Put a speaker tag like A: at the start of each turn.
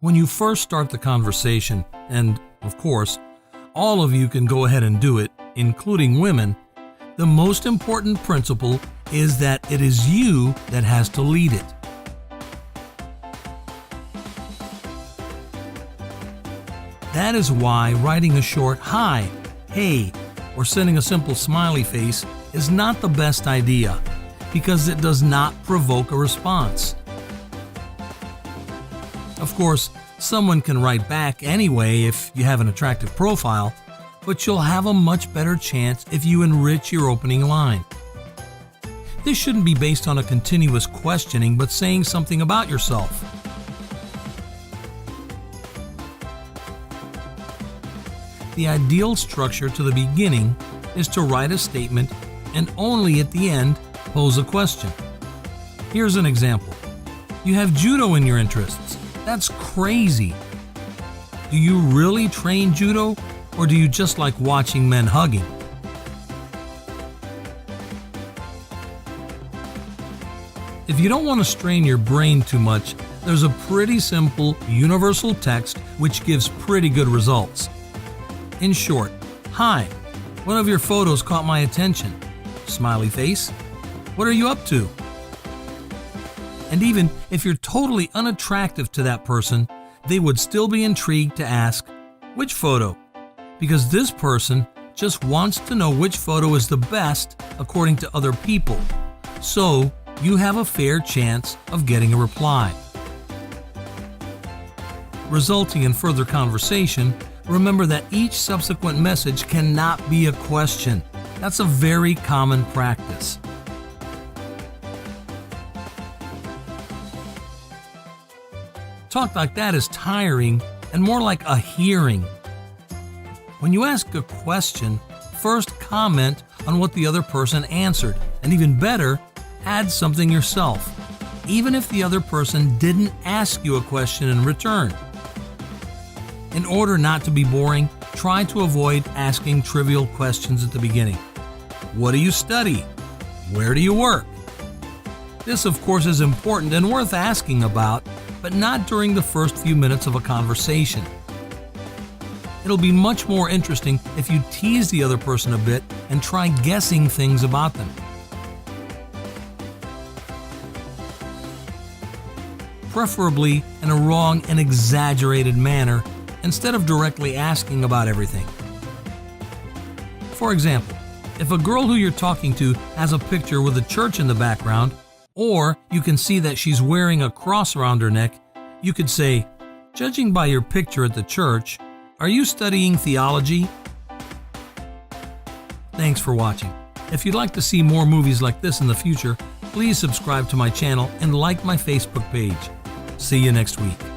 A: When you first start the conversation, and of course, all of you can go ahead and do it, including women, the most important principle is that it is you that has to lead it. That is why writing a short hi, hey, or sending a simple smiley face is not the best idea, because it does not provoke a response. Of course, someone can write back anyway if you have an attractive profile, but you'll have a much better chance if you enrich your opening line. This shouldn't be based on a continuous questioning, but saying something about yourself. The ideal structure to the beginning is to write a statement and only at the end pose a question. Here's an example. You have judo in your interests. That's crazy. Do you really train judo, or do you just like watching men hugging? If you don't want to strain your brain too much, there's a pretty simple universal text which gives pretty good results. In short, hi, one of your photos caught my attention. Smiley face, what are you up to? And even if you're totally unattractive to that person, they would still be intrigued to ask, which photo? Because this person just wants to know which photo is the best according to other people. So you have a fair chance of getting a reply. Resulting in further conversation, remember that each subsequent message cannot be a question. That's a very common practice. Talk like that is tiring and more like a hearing. When you ask a question, first comment on what the other person answered, and even better, add something yourself, even if the other person didn't ask you a question in return. In order not to be boring, try to avoid asking trivial questions at the beginning. What do you study? Where do you work? This, of course, is important and worth asking about, but not during the first few minutes of a conversation. It'll be much more interesting if you tease the other person a bit and try guessing things about them. Preferably in a wrong and exaggerated manner, instead of directly asking about everything. For example, if a girl who you're talking to has a picture with a church in the background, or you can see that she's wearing a cross around her neck, you could say, judging by your picture at the church, are you studying theology? Thanks for watching. If you'd like to see more movies like this in the future, please subscribe to my channel and like my Facebook page. See you next week.